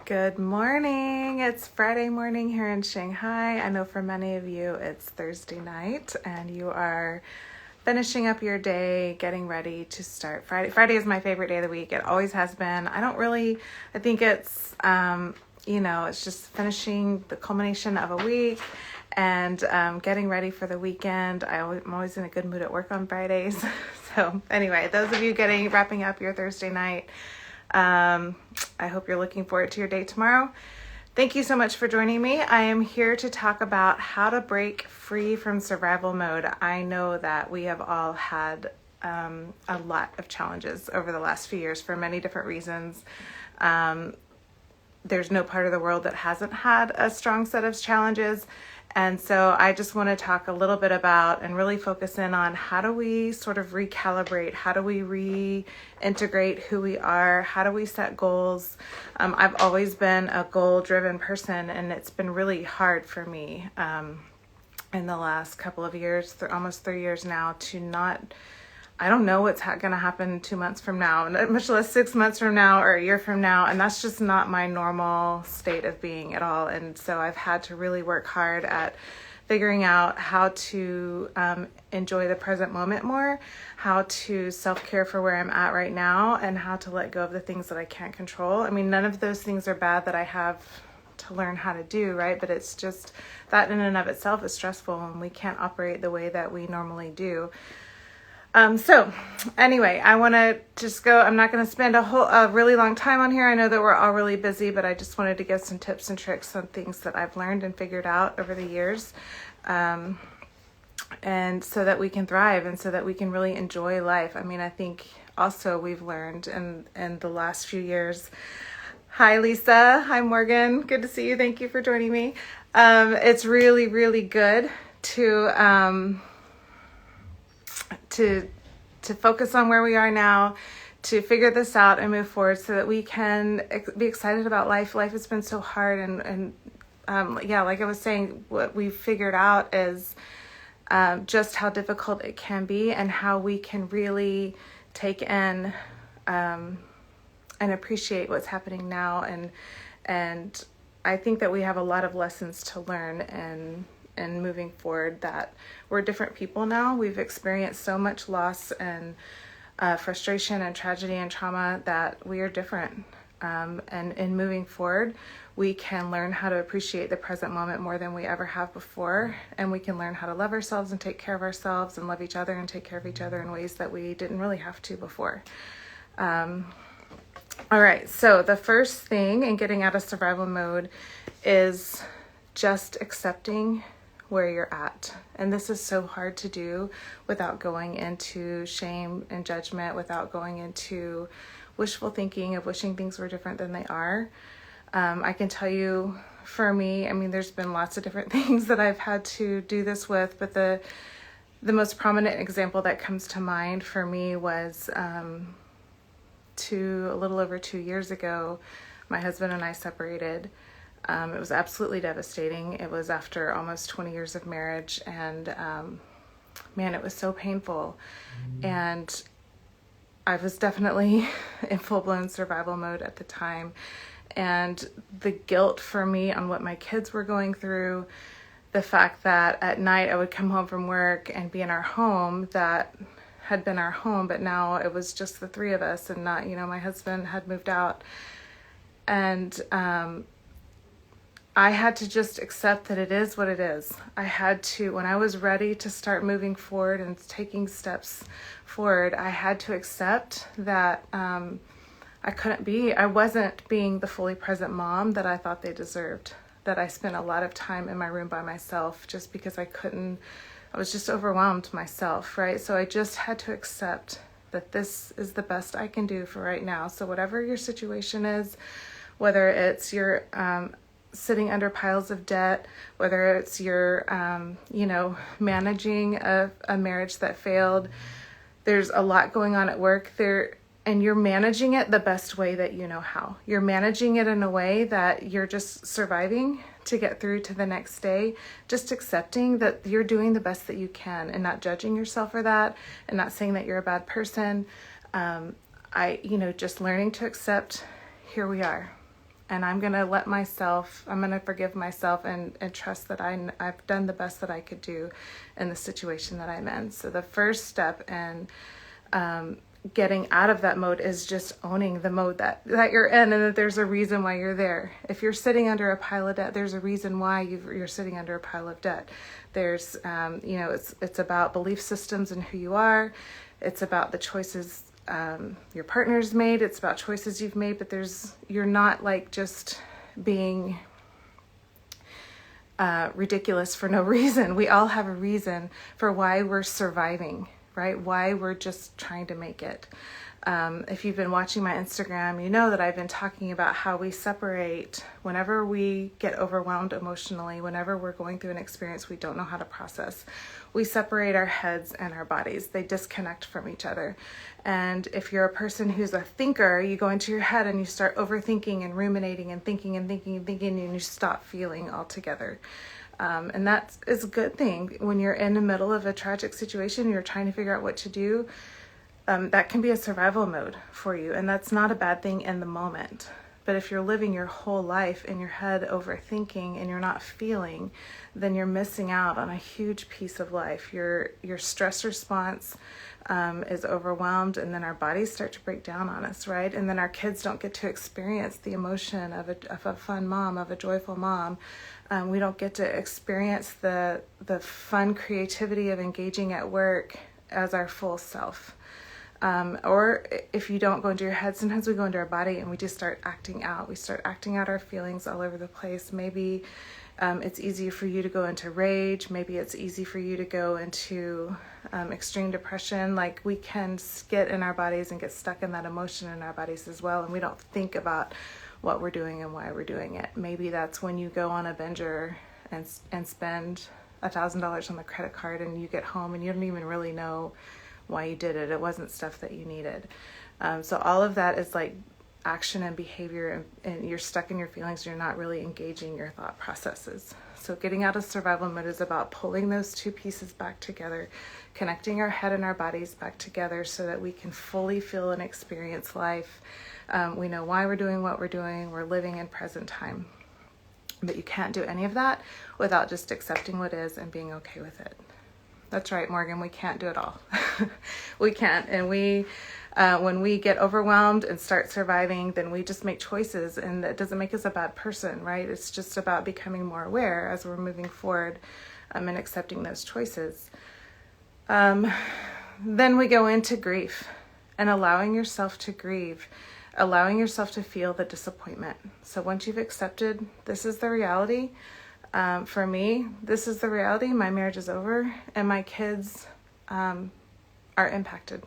Good morning. It's Friday morning here in Shanghai. I know for many of you it's Thursday night and you are finishing up your day, getting ready to start Friday. Friday is my favorite day of the week. It always has been. I think it's, it's just finishing the culmination of a week and getting ready for the weekend. I'm always in a good mood at work on Fridays. So anyway, those of you wrapping up your Thursday night, I hope you're looking forward to your day tomorrow. Thank you so much for joining me. I am here to talk about how to break free from survival mode. I know that we have all had a lot of challenges over the last few years for many different reasons. There's no part of the world that hasn't had a strong set of challenges. And so I just want to talk a little bit about and really focus in on how do we sort of recalibrate, how do we reintegrate who we are, how do we set goals. I've always been a goal-driven person, and it's been really hard for me in the last couple of years, almost 3 years now, I don't know what's going to happen 2 months from now, much less 6 months from now or a year from now. And that's just not my normal state of being at all. And so I've had to really work hard at figuring out how to enjoy the present moment more, how to self-care for where I'm at right now, and how to let go of the things that I can't control. I mean, none of those things are bad that I have to learn how to do, right? But it's just that in and of itself is stressful, and we can't operate the way that we normally do. So anyway, I want to just go. I'm not going to spend a really long time on here. I know that we're all really busy, but I just wanted to give some tips and tricks on things that I've learned and figured out over the years. And so that we can thrive and so that we can really enjoy life. I mean, I think also we've learned in the last few years. Hi, Lisa. Hi, Morgan. Good to see you. Thank you for joining me. It's really, really good to focus on where we are now, to figure this out and move forward so that we can be excited about life. Life has been so hard and like I was saying, what we've figured out is just how difficult it can be and how we can really take in and appreciate what's happening now. And I think that we have a lot of lessons to learn and moving forward, that we're different people now. We've experienced so much loss and frustration and tragedy and trauma that we are different. And in moving forward, we can learn how to appreciate the present moment more than we ever have before. And we can learn how to love ourselves and take care of ourselves and love each other and take care of each other in ways that we didn't really have to before. All right, so the first thing in getting out of survival mode is just accepting where you're at. And this is so hard to do without going into shame and judgment, without going into wishful thinking of wishing things were different than they are. I can tell you, for me, I mean, there's been lots of different things that I've had to do this with, but the most prominent example that comes to mind for me was a little over 2 years ago, my husband and I separated. It was absolutely devastating. It was after almost 20 years of marriage, and it was so painful. And I was definitely in full-blown survival mode at the time. And the guilt for me on what my kids were going through, the fact that at night I would come home from work and be in our home that had been our home, but now it was just the three of us and not, my husband had moved out. And I had to just accept that it is what it is. I had to, when I was ready to start moving forward and taking steps forward, I had to accept that I wasn't being the fully present mom that I thought they deserved, that I spent a lot of time in my room by myself just because I was just overwhelmed myself, right? So I just had to accept that this is the best I can do for right now. So whatever your situation is, whether it's your sitting under piles of debt, whether it's your, managing a marriage that failed, there's a lot going on at work there, and you're managing it the best way that you know how. You're managing it in a way that you're just surviving to get through to the next day, just accepting that you're doing the best that you can and not judging yourself for that and not saying that you're a bad person. Just learning to accept, here we are. and I'm going to forgive myself and trust that I've done the best that I could do in the situation that I'm in. So the first step in getting out of that mode is just owning the mode that you're in, and that there's a reason why you're there. If you're sitting under a pile of debt, there's a reason why you're sitting under a pile of debt. There's, it's about belief systems and who you are. It's about the choices your partner's made. It's about choices you've made, but you're not like just being ridiculous for no reason. We all have a reason for why we're surviving, right? Why we're just trying to make it. If you've been watching my Instagram, you know that I've been talking about how we separate whenever we get overwhelmed emotionally, whenever we're going through an experience we don't know how to process. We separate our heads and our bodies. They disconnect from each other. And if you're a person who's a thinker, you go into your head and you start overthinking and ruminating and thinking and thinking and thinking, and you stop feeling altogether. And that is a good thing. When you're in the middle of a tragic situation, you're trying to figure out what to do. That can be a survival mode for you, and that's not a bad thing in the moment. But if you're living your whole life in your head overthinking and you're not feeling, then you're missing out on a huge piece of life. Your stress response is overwhelmed, and then our bodies start to break down on us, right? And then our kids don't get to experience the emotion of a fun mom, of a joyful mom. We don't get to experience the fun creativity of engaging at work as our full self. Or if you don't go into your head, sometimes we go into our body and we just start acting out. We start acting out our feelings all over the place. Maybe it's easy for you to go into rage. Maybe it's easy for you to go into extreme depression. Like, we can get in our bodies and get stuck in that emotion in our bodies as well. And we don't think about what we're doing and why we're doing it. Maybe that's when you go on a binger and spend $1,000 on the credit card, and you get home and you don't even really know why you did it. It wasn't stuff that you needed. So all of that is like action and behavior, and you're stuck in your feelings. You're not really engaging your thought processes. So getting out of survival mode is about pulling those two pieces back together, connecting our head and our bodies back together so that we can fully feel and experience life. We know why we're doing what we're doing. We're living in present time. But you can't do any of that without just accepting what is and being okay with it. That's right, Morgan. We can't do it all. We can't. And when we get overwhelmed and start surviving, then we just make choices, and it doesn't make us a bad person, right? It's just about becoming more aware as we're moving forward and accepting those choices. Then we go into grief and allowing yourself to grieve, allowing yourself to feel the disappointment. So once you've accepted this is the reality, for me, this is the reality. My marriage is over, and my kids are impacted.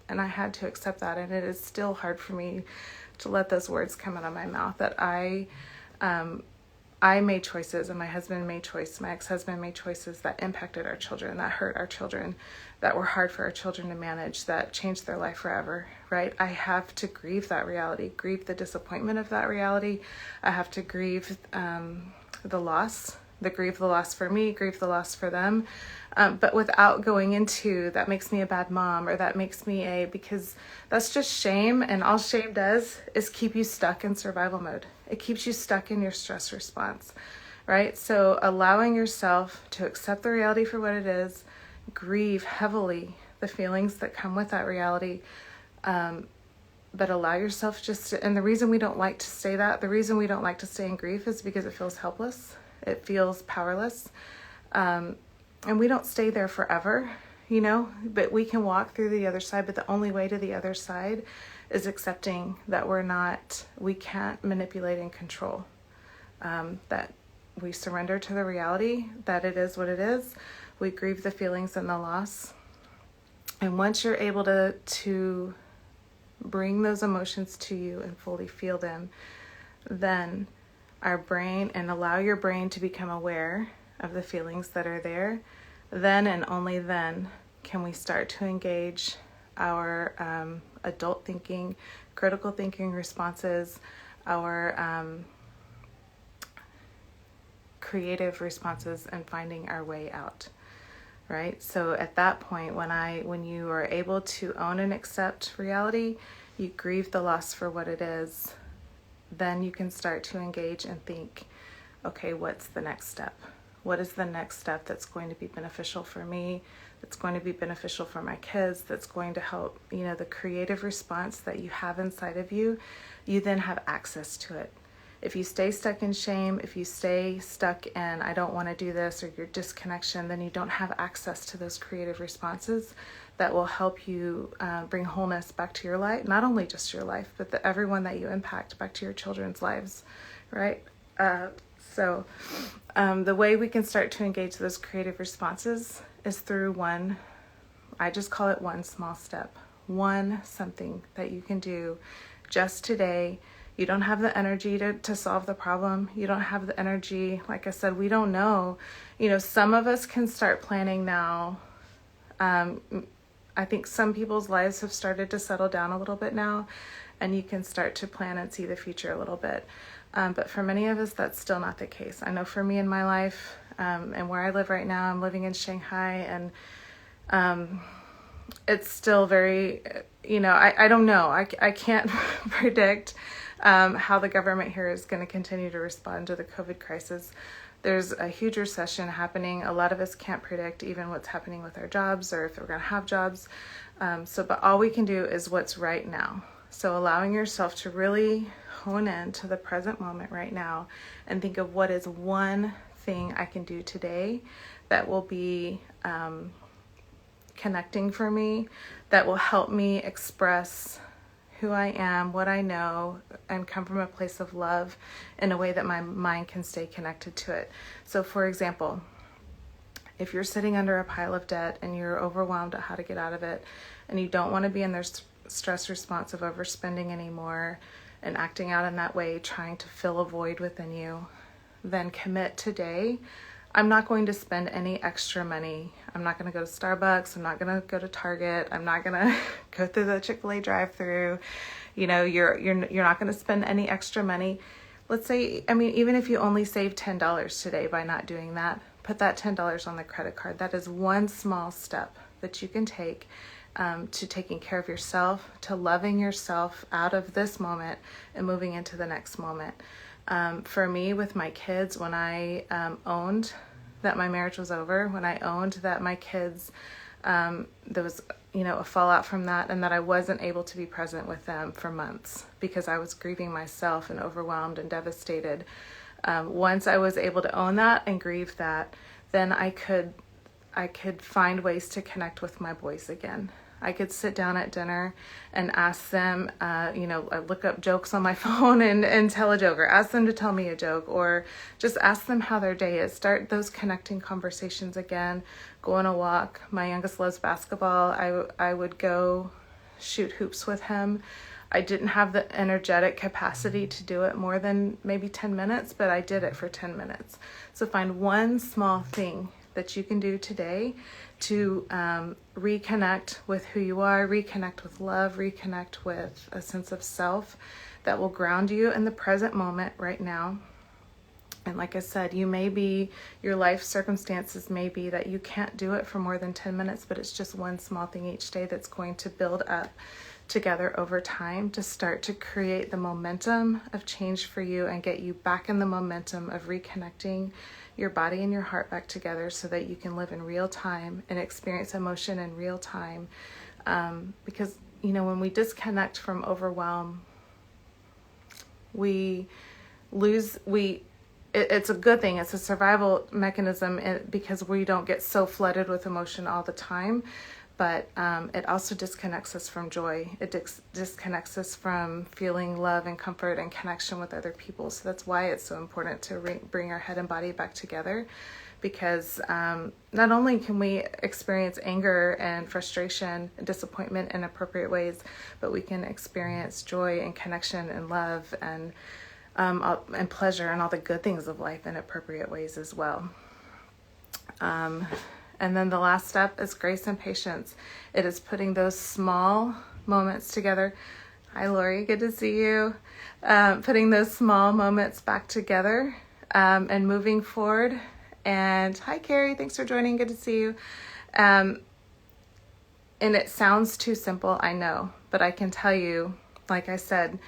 And I had to accept that. And it is still hard for me to let those words come out of my mouth, that I made choices, and my husband made choices, my ex-husband made choices that impacted our children, that hurt our children, that were hard for our children to manage, that changed their life forever, right? I have to grieve that reality, grieve the disappointment of that reality. I have to grieve the loss, grieve the loss for me, grieve the loss for them. But without going into, that makes me a bad mom, or that makes me because that's just shame. And all shame does is keep you stuck in survival mode. It keeps you stuck in your stress response, right? So allowing yourself to accept the reality for what it is, grieve heavily the feelings that come with that reality, but allow yourself and the reason we don't like to say that, the reason we don't like to stay in grief is because it feels helpless. It feels powerless. And we don't stay there forever, but we can walk through the other side. But the only way to the other side is accepting that we can't manipulate and control, that we surrender to the reality that it is what it is. We grieve the feelings and the loss. And once you're able to bring those emotions to you and fully feel them, then our brain, and allow your brain to become aware of the feelings that are there, then and only then can we start to engage our adult thinking, critical thinking responses, our creative responses, and finding our way out, right? So at that point, when you are able to own and accept reality, you grieve the loss for what it is, then you can start to engage and think, okay, what's the next step? What is the next step that's going to be beneficial for me, that's going to be beneficial for my kids, that's going to help, the creative response that you have inside of you, you then have access to it. If you stay stuck in shame, if you stay stuck in, I don't want to do this, or your disconnection, then you don't have access to those creative responses that will help you bring wholeness back to your life, not only just your life, but everyone that you impact, back to your children's lives, right? So the way we can start to engage those creative responses is through I just call it one small step, something that you can do just today. You don't have the energy to solve the problem. You don't have the energy. Like I said, we don't know. Some of us can start planning now. I think some people's lives have started to settle down a little bit now, and you can start to plan and see the future a little bit. But for many of us, that's still not the case. I know for me in my life, and where I live right now, I'm living in Shanghai, and it's still very, I don't know. I can't predict how the government here is going to continue to respond to the COVID crisis. There's a huge recession happening. A lot of us can't predict even what's happening with our jobs, or if we're going to have jobs. But all we can do is what's right now. So allowing yourself to really hone in to the present moment right now and think of what is one thing I can do today that will be connecting for me, that will help me express who I am, what I know, and come from a place of love in a way that my mind can stay connected to it. So for example, if you're sitting under a pile of debt and you're overwhelmed at how to get out of it, and you don't want to be in their stress response of overspending anymore and acting out in that way, trying to fill a void within you, then commit today. I'm not going to spend any extra money. I'm not going to go to Starbucks. I'm not going to go to Target. I'm not going to go through the Chick-fil-A drive-through. You're not going to spend any extra money. Let's say, even if you only save $10 today by not doing that, put that $10 on the credit card. That is one small step that you can take to taking care of yourself, to loving yourself out of this moment and moving into the next moment. For me, with my kids, when I owned that my marriage was over, when I owned that my kids, there was, a fallout from that, and that I wasn't able to be present with them for months because I was grieving myself and overwhelmed and devastated. Once I was able to own that and grieve that, then I could find ways to connect with my boys again. I could sit down at dinner and ask them, I look up jokes on my phone and tell a joke, or ask them to tell me a joke, or just ask them how their day is. Start those connecting conversations again. Go on a walk. My youngest loves basketball. I would go shoot hoops with him. I didn't have the energetic capacity to do it more than maybe 10 minutes, but I did it for 10 minutes. So find one small thing that you can do today to reconnect with who you are, reconnect with love, reconnect with a sense of self that will ground you in the present moment right now. And like I said, your life circumstances may be that you can't do it for more than 10 minutes, but it's just one small thing each day that's going to build up together over time to start to create the momentum of change for you and get you back in the momentum of reconnecting your body and your heart back together so that you can live in real time and experience emotion in real time. Because, when we disconnect from overwhelm, it's a good thing. It's a survival mechanism because we don't get so flooded with emotion all the time. But it also disconnects us from joy. It disconnects us from feeling love and comfort and connection with other people. So that's why it's so important to bring our head and body back together, because not only can we experience anger and frustration and disappointment in appropriate ways, but we can experience joy and connection and love and pleasure and all the good things of life in appropriate ways as well. And then the last step is grace and patience. It is putting those small moments together. Hi, Lori, good to see you. Putting those small moments back together and moving forward. And hi, Carrie, thanks for joining. Good to see you. And it sounds too simple, I know, but I can tell you, like I said,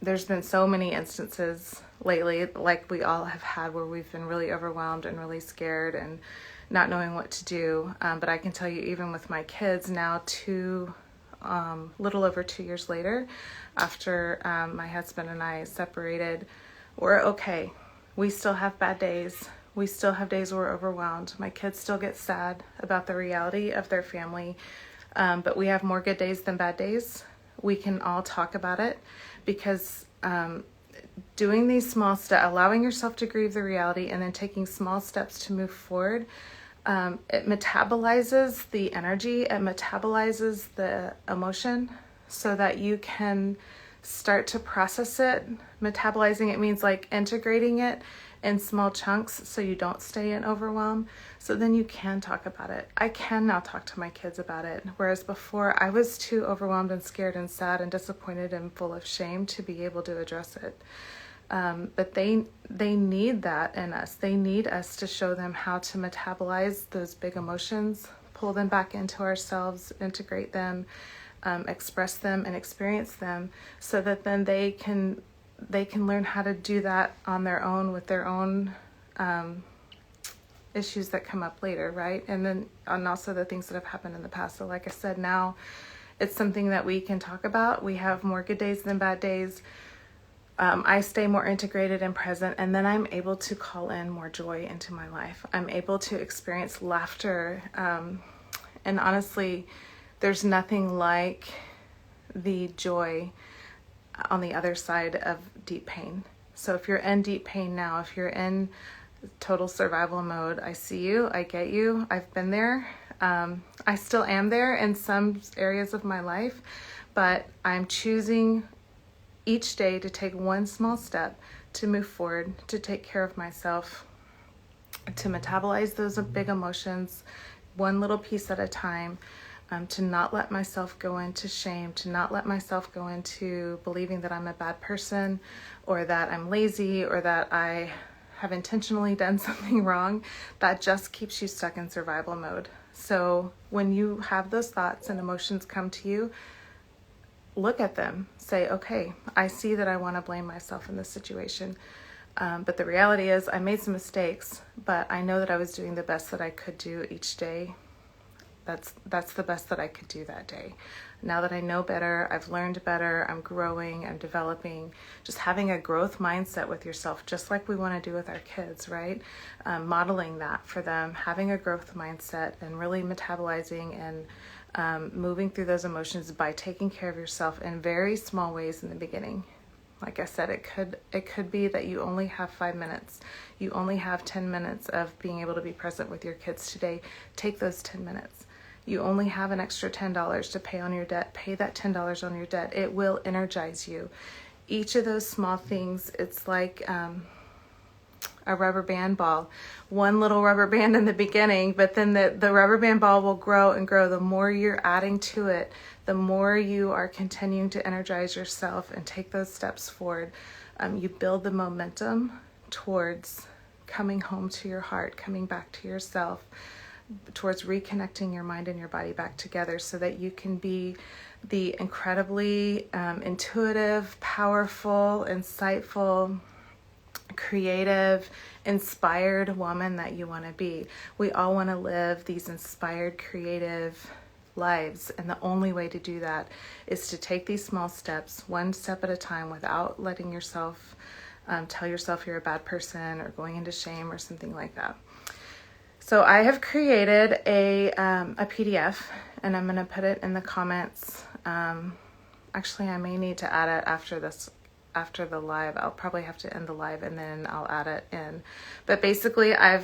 there's been so many instances lately, like we all have had, where we've been really overwhelmed and really scared and not knowing what to do. But I can tell you, even with my kids now, little over 2 years later, after my husband and I separated, we're okay. We still have bad days. We still have days where we're overwhelmed. My kids still get sad about the reality of their family, but we have more good days than bad days. We can all talk about it, because doing these small steps, allowing yourself to grieve the reality and then taking small steps to move forward, it metabolizes the energy, it metabolizes the emotion so that you can start to process it. Metabolizing it means like integrating it in small chunks so you don't stay in overwhelm. So then you can talk about it. I can now talk to my kids about it, whereas before I was too overwhelmed and scared and sad and disappointed and full of shame to be able to address it. But they need that in us. They need us to show them how to metabolize those big emotions, pull them back into ourselves, integrate them, express them and experience them, so that then they can learn how to do that on their own with their own issues that come up later, right? And also the things that have happened in the past. So like I said, now it's something that we can talk about. We have more good days than bad days. I stay more integrated and present, and then I'm able to call in more joy into my life. I'm able to experience laughter. And honestly, there's nothing like the joy on the other side of deep pain. So if you're in deep pain now, if you're in total survival mode, I see you, I get you, I've been there. I still am there in some areas of my life, but I'm choosing each day to take one small step to move forward, to take care of myself, to metabolize those big emotions one little piece at a time, to not let myself go into shame, to not let myself go into believing that I'm a bad person, or that I'm lazy, or that I have intentionally done something wrong. That just keeps you stuck in survival mode. So when you have those thoughts and emotions come to you, look at them, say, okay, I see that I want to blame myself in this situation. But the reality is I made some mistakes, but I know that I was doing the best that I could do each day. That's the best that I could do that day. Now that I know better, I've learned better, I'm growing, I'm developing, just having a growth mindset with yourself, just like we want to do with our kids, right? Modeling that for them, having a growth mindset and really metabolizing and moving through those emotions by taking care of yourself in very small ways in the beginning. Like I said, it could be that you only have 5 minutes. You only have 10 minutes of being able to be present with your kids today. Take those 10 minutes. You only have an extra $10 to pay on your debt. Pay that $10 on your debt. It will energize you. Each of those small things, it's like a rubber band ball. One little rubber band in the beginning, but then the rubber band ball will grow and grow. The more you're adding to it, the more you are continuing to energize yourself and take those steps forward. You build the momentum towards coming home to your heart, coming back to yourself, towards reconnecting your mind and your body back together, so that you can be the incredibly intuitive, powerful, insightful, creative, inspired woman that you want to be. We all want to live these inspired, creative lives, and the only way to do that is to take these small steps, one step at a time, without letting yourself tell yourself you're a bad person or going into shame or something like that. So I have created a PDF, and I'm going to put it in the comments. Actually, I may need to add it after the live. I'll probably have to end the live and then I'll add it in. But basically, I'm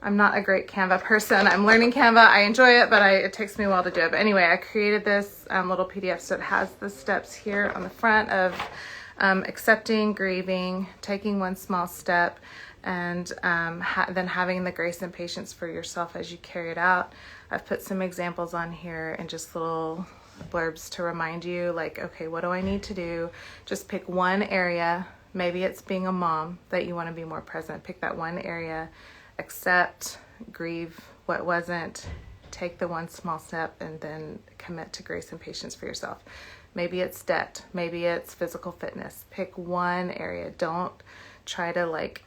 not a great Canva person. I'm learning Canva. I enjoy it, but it takes me a while to do it. But anyway, I created this little PDF. So it has the steps here on the front of accepting, grieving, taking one small step, and then having the grace and patience for yourself as you carry it out. I've put some examples on here and just little blurbs to remind you, like, okay, what do I need to do? Just pick one area. Maybe it's being a mom that you want to be more present. Pick that one area, accept, grieve what wasn't, take the one small step, and then commit to grace and patience for yourself. Maybe it's debt. Maybe it's physical fitness. Pick one area. Don't try to like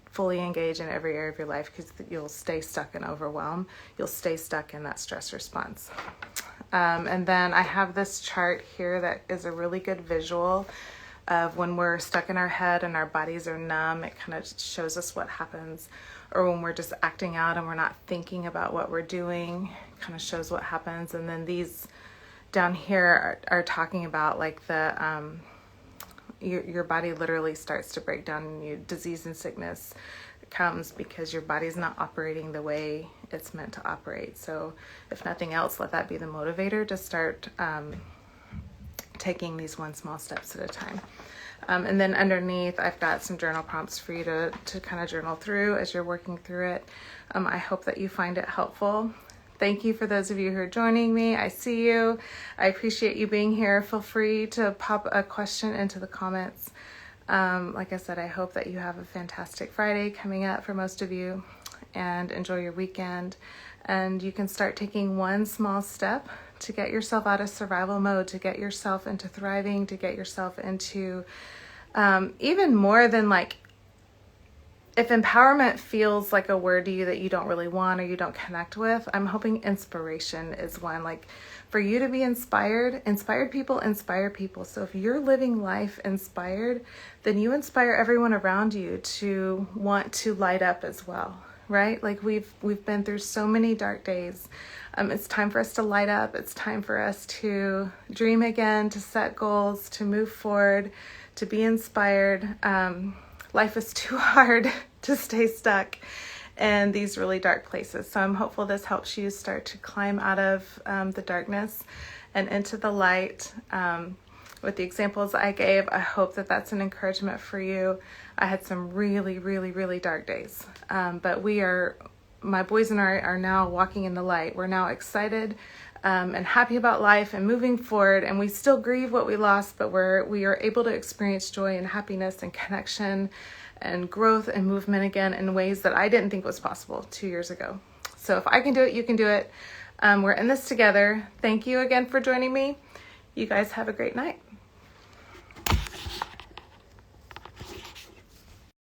fully engage in every area of your life, because you'll stay stuck in overwhelm. You'll stay stuck in that stress response. And then I have this chart here that is a really good visual of when we're stuck in our head and our bodies are numb. It kind of shows us what happens. Or when we're just acting out and we're not thinking about what we're doing, kind of shows what happens. And then these down here are talking about like the your body literally starts to break down, and you disease and sickness comes because your body's not operating the way it's meant to operate. So if nothing else, let that be the motivator to start taking these one small steps at a time. And then underneath, I've got some journal prompts for you to kind of journal through as you're working through it. I hope that you find it helpful. Thank you for those of you who are joining me. I see you. I appreciate you being here. Feel free to pop a question into the comments. Like I said, I hope that you have a fantastic Friday coming up for most of you, and enjoy your weekend. And you can start taking one small step to get yourself out of survival mode, to get yourself into thriving, to get yourself into even more than like, if empowerment feels like a word to you that you don't really want or you don't connect with, I'm hoping inspiration is one. Like for you to be inspired people inspire people. So if you're living life inspired, then you inspire everyone around you to want to light up as well, right? Like we've been through so many dark days. It's time for us to light up. It's time for us to dream again, to set goals, to move forward, to be inspired. Life is too hard to stay stuck in these really dark places. So I'm hopeful this helps you start to climb out of the darkness and into the light. With the examples I gave, I hope that that's an encouragement for you. I had some really, really, really dark days. But my boys and I are now walking in the light. We're now excited and happy about life and moving forward. And we still grieve what we lost, but we are able to experience joy and happiness and connection and growth and movement again in ways that I didn't think was possible 2 years ago. So if I can do it, you can do it. We're in this together. Thank you again for joining me. You guys have a great night.